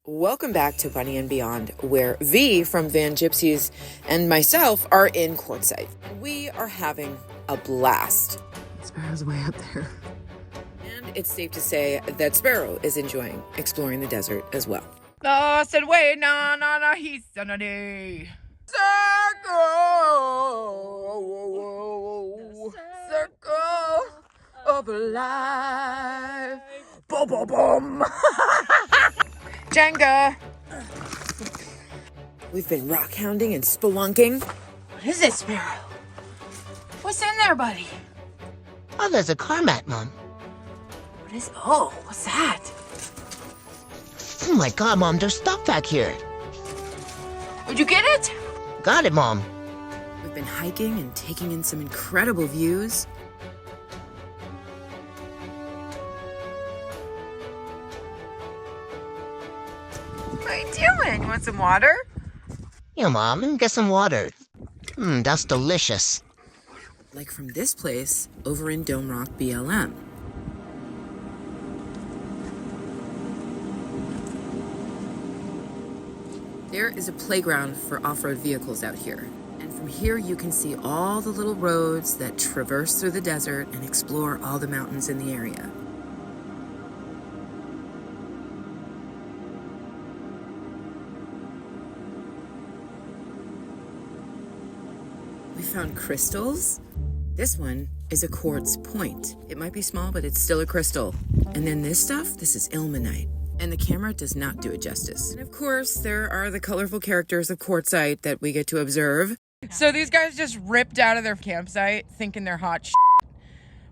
Welcome back to Bunny and Beyond, where V from Van Gypsies and myself are in Quartzsite. We are having a blast. Sparrow's way up there. And it's safe to say that Sparrow is enjoying exploring the desert as well. I said, wait, no, he's on a day. Circle of life. Boom, boom, boom. Jenga. We've been rock hounding and spelunking. What is it, Sparrow? What's in there, buddy? Oh, there's a car mat, Mom. What's that? Oh my God, Mom, there's stuff back here. Would you get it? Got it, Mom. We've been hiking and taking in some incredible views. What are you doing? You want some water? Yeah, Mom, let me get some water. That's delicious. Like from this place over in Dome Rock, BLM. There is a playground for off-road vehicles out here. And from here you can see all the little roads that traverse through the desert and explore all the mountains in the area. We found crystals. This one is a quartz point. It might be small, but it's still a crystal. And then this stuff, this is ilmenite. And the camera does not do it justice. And of course, there are the colorful characters of Quartzsite that we get to observe. So these guys just ripped out of their campsite thinking they're hot shit.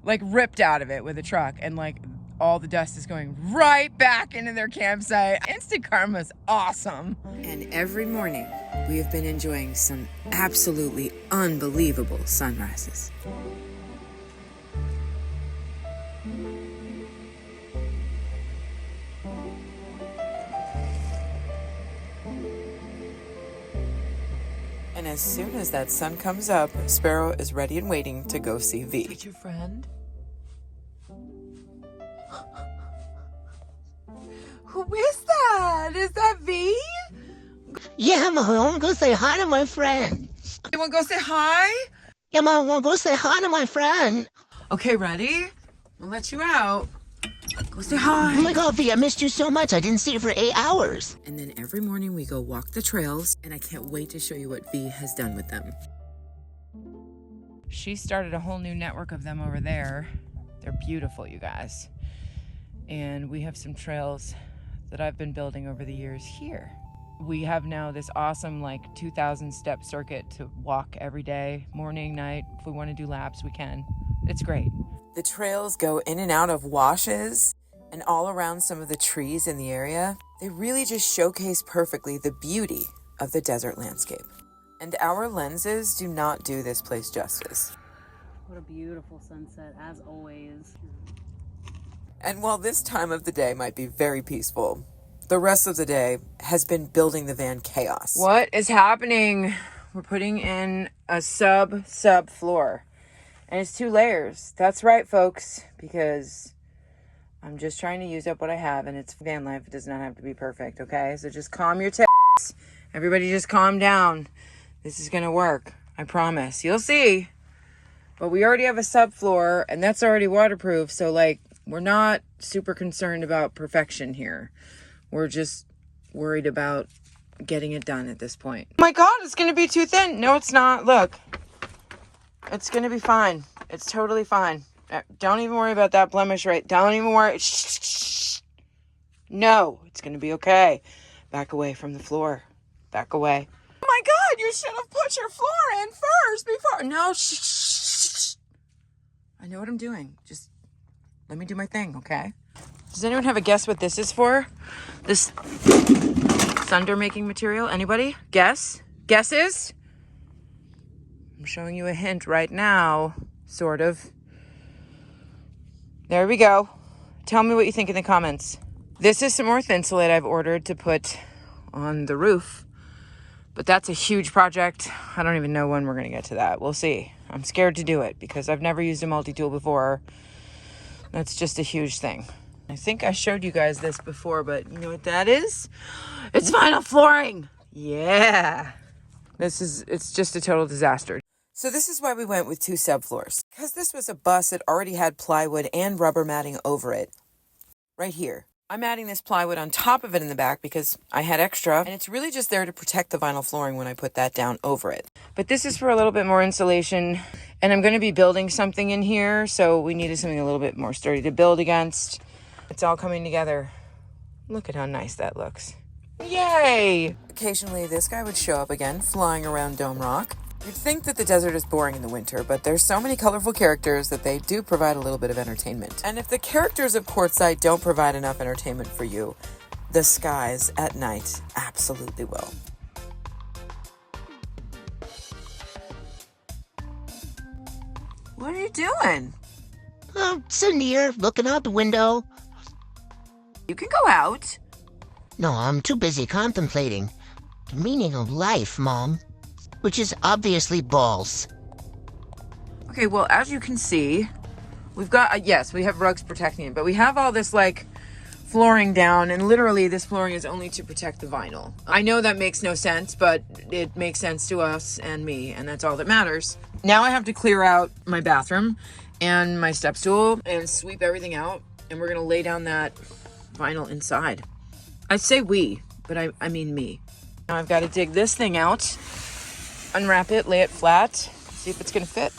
Like ripped out of it with a truck, and like all the dust is going right back into their campsite. Instant karma's awesome. And every morning, we have been enjoying some absolutely unbelievable sunrises. And as soon as that sun comes up, Sparrow is ready and waiting to go see V. Is that your friend? Who is that? Is that V? Yeah, Mom, I want to go say hi to my friend. You want to go say hi? Yeah, Mom, I want to go say hi to my friend. Okay, ready? I'll let you out. Go say hi. Oh my God, V, I missed you so much. I didn't see you for 8 hours. And then every morning we go walk the trails, and I can't wait to show you what V has done with them. She started a whole new network of them over there. They're beautiful, you guys. And we have some trails that I've been building over the years here. We have now this awesome 2,000 step circuit to walk every day, morning, night. If we want to do laps, we can. It's great. The trails go in and out of washes and all around some of the trees in the area. They really just showcase perfectly the beauty of the desert landscape. And our lenses do not do this place justice. What a beautiful sunset, as always. And while this time of the day might be very peaceful, the rest of the day has been building the van chaos. What is happening? We're putting in a sub floor. And it's 2 layers. That's right, folks, because I'm just trying to use up what I have, and it's Vanlife. It does not have to be perfect, okay? So just calm your tits. Everybody just calm down. This is going to work. I promise. You'll see. But we already have a subfloor, and that's already waterproof, so, we're not super concerned about perfection here. We're just worried about getting it done at this point. Oh my God, it's going to be too thin. No, it's not. Look. It's going to be fine. It's totally fine. Don't even worry about that blemish, right? Don't even worry. Shh. No, it's going to be okay. Back away from the floor. Back away. Oh my God, you should have put your floor in first before. No, shh. I know what I'm doing. Just let me do my thing, okay? Does anyone have a guess what this is for? This thunder making material? Anybody? Guess? Guesses? I'm showing you a hint right now, sort of. There we go. Tell me what you think in the comments. This is some more Thinsulate I've ordered to put on the roof. But that's a huge project. I don't even know when we're going to get to that. We'll see. I'm scared to do it because I've never used a multi-tool before. That's just a huge thing. I think I showed you guys this before, but you know what that is? It's vinyl flooring. Yeah. It's just a total disaster. So this is why we went with 2 subfloors. Because this was a bus that already had plywood and rubber matting over it. Right here. I'm adding this plywood on top of it in the back because I had extra, and it's really just there to protect the vinyl flooring when I put that down over it. But this is for a little bit more insulation, and I'm going to be building something in here, so we needed something a little bit more sturdy to build against. It's all coming together. Look at how nice that looks. Yay! Occasionally, this guy would show up again, flying around Dome Rock. You'd think that the desert is boring in the winter, but there's so many colorful characters that they do provide a little bit of entertainment. And if the characters of Quartzsite don't provide enough entertainment for you, the skies at night absolutely will. What are you doing? Oh, sitting here, looking out the window. You can go out. No, I'm too busy contemplating the meaning of life, Mom. Which is obviously balls. Okay, well, as you can see, we've got, yes, we have rugs protecting it, but we have all this, like, flooring down, and literally this flooring is only to protect the vinyl. I know that makes no sense, but it makes sense to us and me, and that's all that matters. Now I have to clear out my bathroom and my step stool and sweep everything out, and we're gonna lay down that vinyl inside. I say we, but I mean me. Now I've got to dig this thing out, unwrap it, lay it flat, see if it's gonna fit.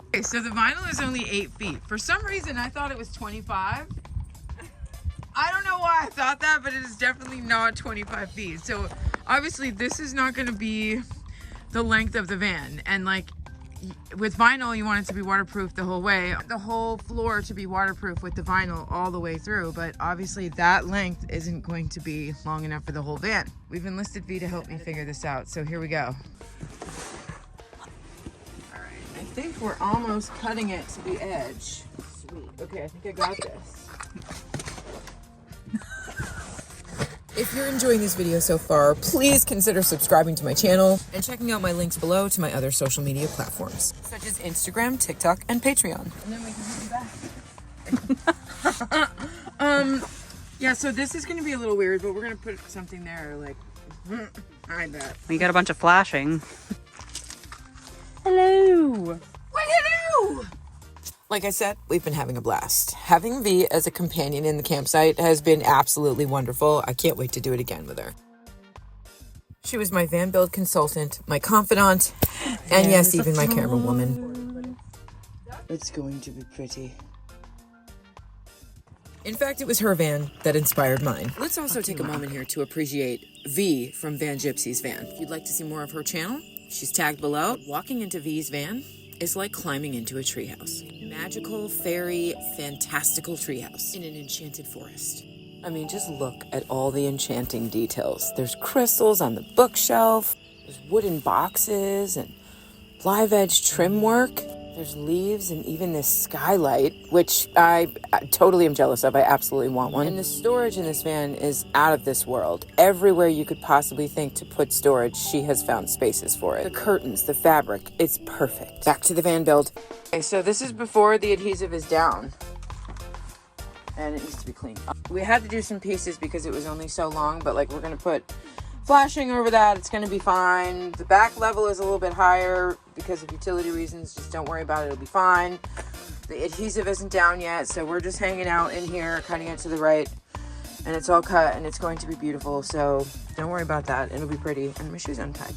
Okay, so the vinyl is only 8 feet. For some reason, I thought it was 25. I don't know why I thought that, but it is definitely not 25 feet. So obviously this is not gonna be the length of the van. And like with vinyl, you want it to be waterproof the whole way. The whole floor to be waterproof with the vinyl all the way through. But obviously that length isn't going to be long enough for the whole van. We've enlisted V to help me figure this out. So here we go. All right, I think we're almost cutting it to the edge. Sweet, okay, I think I got this. If you're enjoying this video so far, please consider subscribing to my channel and checking out my links below to my other social media platforms, such as Instagram, TikTok, and Patreon. And then we can put you back. Yeah, so this is going to be a little weird, but we're going to put something there, like, I bet. We got a bunch of flashing. Hello. What hello? Like I said, we've been having a blast. Having V as a companion in the campsite has been absolutely wonderful. I can't wait to do it again with her. She was my van build consultant, my confidant, and yes, even my camera woman. It's going to be pretty. In fact, it was her van that inspired mine. Let's also take a moment here to appreciate V from Van Gypsy's van. If you'd like to see more of her channel, she's tagged below. Walking into V's van is like climbing into a treehouse. Magical, fairy, fantastical treehouse in an enchanted forest. I mean, just look at all the enchanting details. There's crystals on the bookshelf, there's wooden boxes and live edge trim work. There's leaves and even this skylight, which I totally am jealous of. I absolutely want one. And the storage in this van is out of this world. Everywhere you could possibly think to put storage, she has found spaces for it. The curtains, the fabric, it's perfect. Back to the van build. Okay, so this is before the adhesive is down. And it needs to be clean. We had to do some pieces because it was only so long, but like we're gonna put flashing over that. It's gonna be fine. The back level is a little bit higher because of utility reasons. Just don't worry about it, it'll be fine. The adhesive isn't down yet, so we're just hanging out in here, cutting it to the right, and it's all cut and it's going to be beautiful. So don't worry about that, it'll be pretty. And my shoe's untied.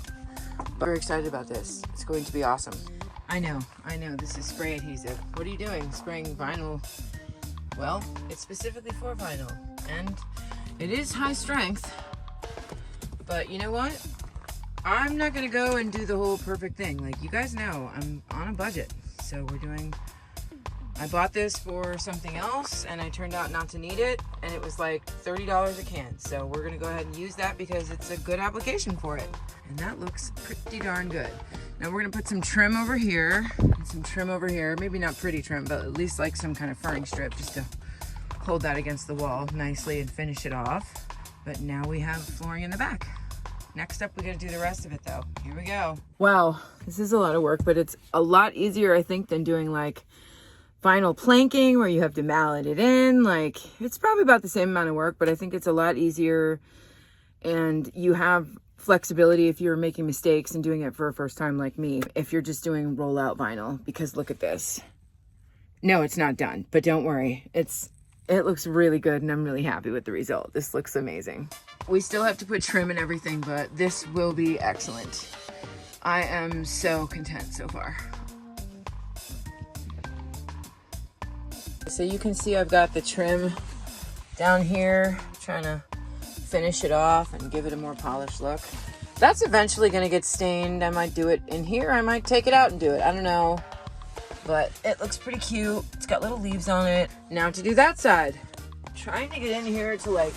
But we're excited about this. It's going to be awesome. I know, this is spray adhesive. What are you doing? Spraying vinyl? Well, it's specifically for vinyl, and it is high strength. But you know what? I'm not gonna go and do the whole perfect thing. Like, you guys know, I'm on a budget. So I bought this for something else and I turned out not to need it. And it was like $30 a can. So we're gonna go ahead and use that because it's a good application for it. And that looks pretty darn good. Now we're gonna put some trim over here and some trim over here. Maybe not pretty trim, but at least like some kind of furring strip just to hold that against the wall nicely and finish it off. But now we have flooring in the back. Next up, we gotta do the rest of it though. Here we go. Wow, this is a lot of work, but it's a lot easier, I think, than doing like vinyl planking where you have to mallet it in. Like, it's probably about the same amount of work, but I think it's a lot easier, and you have flexibility if you're making mistakes and doing it for a first time like me, if you're just doing rollout vinyl. Because look at this. No, it's not done, but don't worry. It looks really good, and I'm really happy with the result. This looks amazing. We still have to put trim and everything, but this will be excellent. I am so content so far. So you can see I've got the trim down here, trying to finish it off and give it a more polished look. That's eventually going to get stained. I might do it in here. I might take it out and do it. I don't know. But it looks pretty cute. It's got little leaves on it. Now to do that side. Trying to get in here to like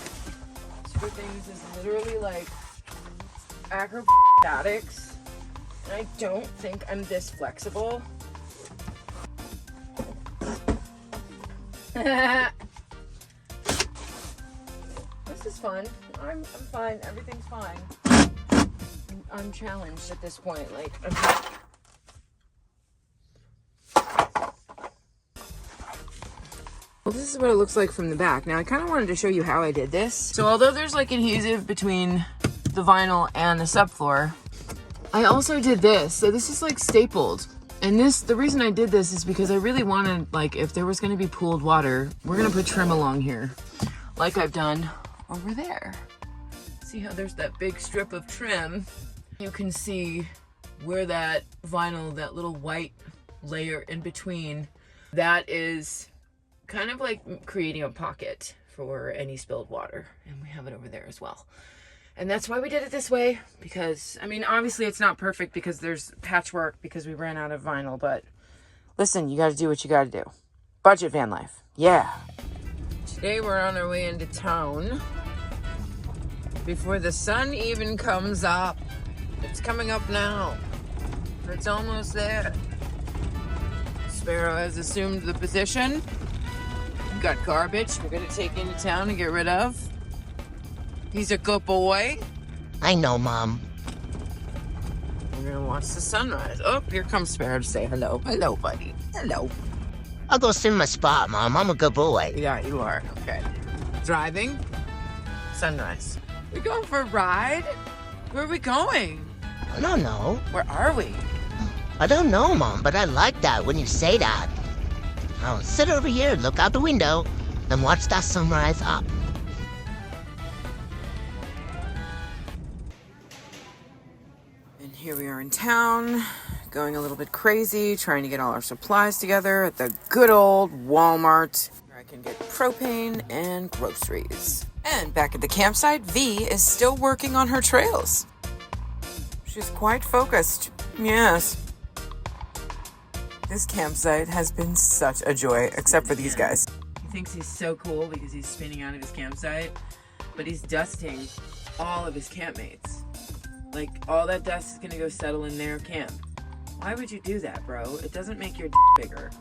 screw things is literally like acrobatics. And I don't think I'm this flexible. This is fun. I'm fine. Everything's fine. I'm challenged at this point. Like, well, this is what it looks like from the back. Now, I kind of wanted to show you how I did this. So although there's like adhesive between the vinyl and the subfloor, I also did this. So this is like stapled. And the reason I did this is because I really wanted, like, if there was going to be pooled water, we're going to put trim along here, like I've done over there. See how there's that big strip of trim? You can see where that vinyl, that little white layer in between, that is kind of like creating a pocket for any spilled water. And we have it over there as well. And that's why we did it this way, because, I mean, obviously it's not perfect because there's patchwork because we ran out of vinyl, but listen, you got to do what you got to do. Budget van life. Yeah. Today we're on our way into town before the sun even comes up. It's coming up now. It's almost there. Sparrow has assumed the position. We've got garbage we're going to take into town and get rid of. He's a good boy. I know, Mom. We're gonna watch the sunrise. Oh, here comes Sparrow to say hello. Hello, buddy. Hello. I'll go sit in my spot, Mom. I'm a good boy. Yeah, you are. Okay. Driving. Sunrise. We going for a ride? Where are we going? I don't know. Where are we? I don't know, Mom, but I like that when you say that. I'll sit over here, look out the window, and watch that sunrise up. Here we are in town, going a little bit crazy, trying to get all our supplies together at the good old Walmart, where I can get propane and groceries. And back at the campsite, V is still working on her trails. She's quite focused, yes. This campsite has been such a joy, except for these guys. He thinks he's so cool because he's spinning out of his campsite, but he's dusting all of his campmates. Like, all that dust is gonna go settle in their camp. Why would you do that, bro? It doesn't make your bigger.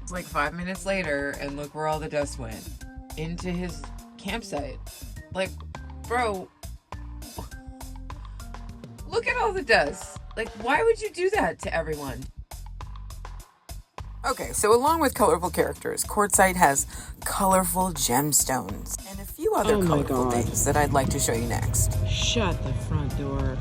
It's like 5 minutes later, and look where all the dust went. Into his campsite. Like, bro, look at all the dust. Like, why would you do that to everyone? Okay, so along with colorful characters, Quartzsite has colorful gemstones and a few other colorful things that I'd like to show you next. Shut the front door.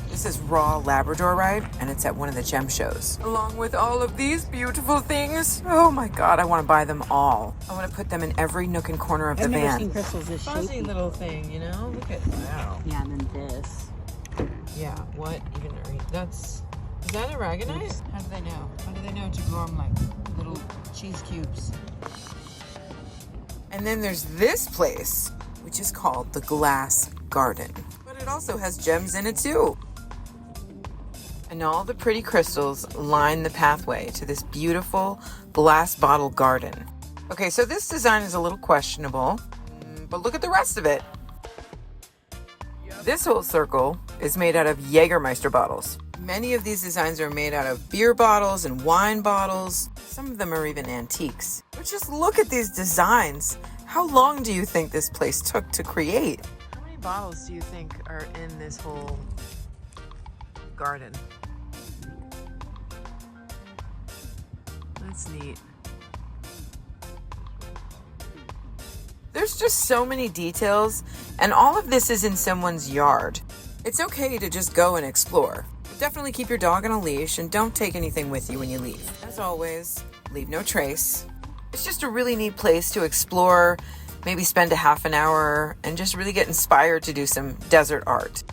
This is raw Labradorite, and it's at one of the gem shows. Along with all of these beautiful things. Oh my God, I want to buy them all. I want to put them in every nook and corner of the I've never van. seen crystals this Fuzzy shapy. little thing, you know? Look at, wow. Yeah, and then this. Yeah, what even are that's... Is that aragonite? How do they know? How do they know to grow them like little cheese cubes? And then there's this place, which is called the Glass Garden. But it also has gems in it too. And all the pretty crystals line the pathway to this beautiful glass bottle garden. Okay, so this design is a little questionable, but look at the rest of it. This whole circle is made out of Jägermeister bottles. Many of these designs are made out of beer bottles and wine bottles. Some of them are even antiques. But just look at these designs. How long do you think this place took to create? How many bottles do you think are in this whole garden? That's neat. There's just so many details, and all of this is in someone's yard. It's okay to just go and explore. Definitely keep your dog on a leash and don't take anything with you when you leave. As always, leave no trace. It's just a really neat place to explore, maybe spend a half an hour and just really get inspired to do some desert art.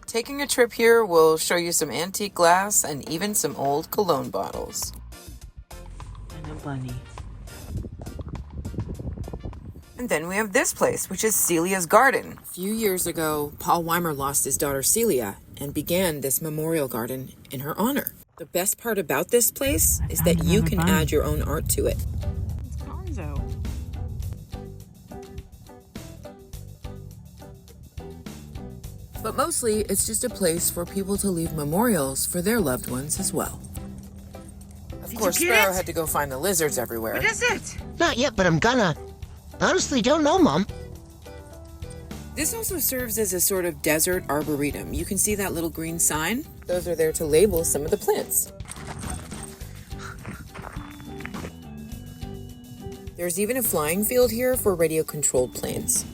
Taking a trip here will show you some antique glass and even some old cologne bottles. And a bunny. And then we have this place, which is Celia's garden. A few years ago, Paul Weimer lost his daughter Celia and began this memorial garden in her honor. The best part about this place is that you can add your own art to it. It's Gonzo. But mostly, it's just a place for people to leave memorials for their loved ones as well. Of course, Sparrow had to go find the lizards everywhere. What is it? Not yet, but I'm gonna. Honestly, don't know, Mom. This also serves as a sort of desert arboretum. You can see that little green sign? Those are there to label some of the plants. There's even a flying field here for radio-controlled planes.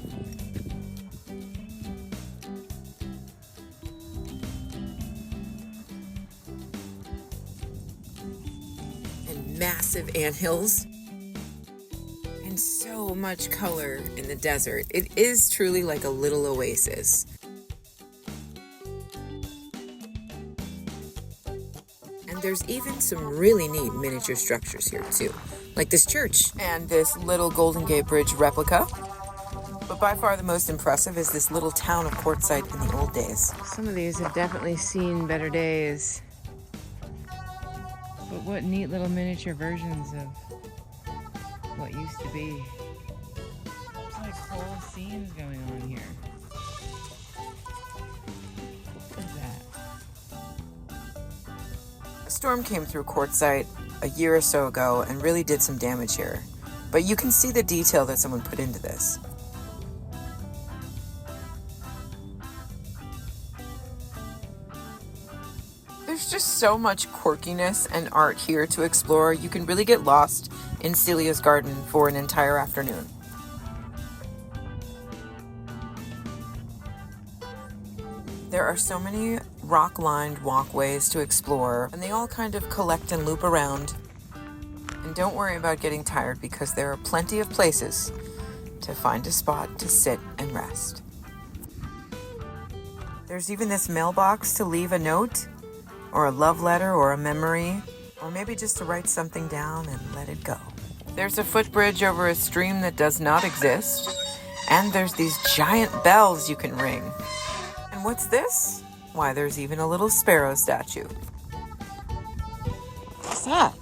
And massive anthills. And so much color in the desert. It is truly like a little oasis. And there's even some really neat miniature structures here too, like this church and this little Golden Gate Bridge replica. But by far the most impressive is this little town of Quartzsite in the old days. Some of these have definitely seen better days. But what neat little miniature versions of what used to be. There's like whole scenes going on here. Look at that. A storm came through Quartzsite a year or so ago and really did some damage here. But you can see the detail that someone put into this. There's just so much quirkiness and art here to explore. You can really get lost in Celia's garden for an entire afternoon. There are so many rock-lined walkways to explore, and they all kind of collect and loop around. And don't worry about getting tired because there are plenty of places to find a spot to sit and rest. There's even this mailbox to leave a note, or a love letter, or a memory, or maybe just to write something down and let it go. There's a footbridge over a stream that does not exist, and there's these giant bells you can ring. And what's this? Why, there's even a little sparrow statue. What's that?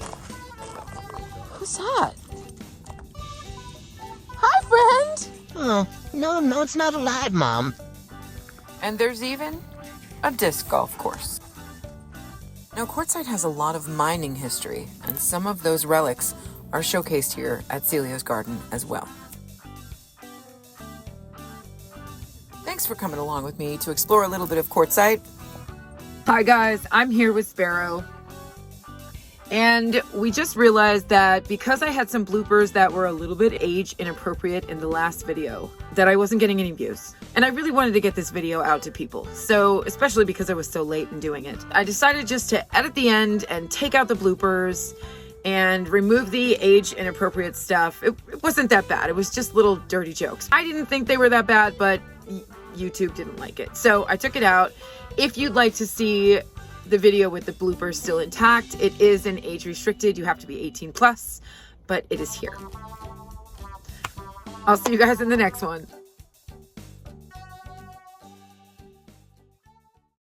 Who's that? Hi, friend! Oh, no, it's not alive, Mom. And there's even a disc golf course. Now, Quartzsite has a lot of mining history, and some of those relics are showcased here at Celia's garden as well. Thanks for coming along with me to explore a little bit of Quartzsite. Hi guys, I'm here with Sparrow. And we just realized that because I had some bloopers that were a little bit age inappropriate in the last video, that I wasn't getting any views. And I really wanted to get this video out to people. So, especially because I was so late in doing it. I decided just to edit the end and take out the bloopers and remove the age inappropriate stuff. It wasn't that bad. It was just little dirty jokes. I didn't think they were that bad, but YouTube didn't like it. So I took it out. If you'd like to see the video with the bloopers still intact, it is an age restricted. You have to be 18 plus, but it is here. I'll see you guys in the next one.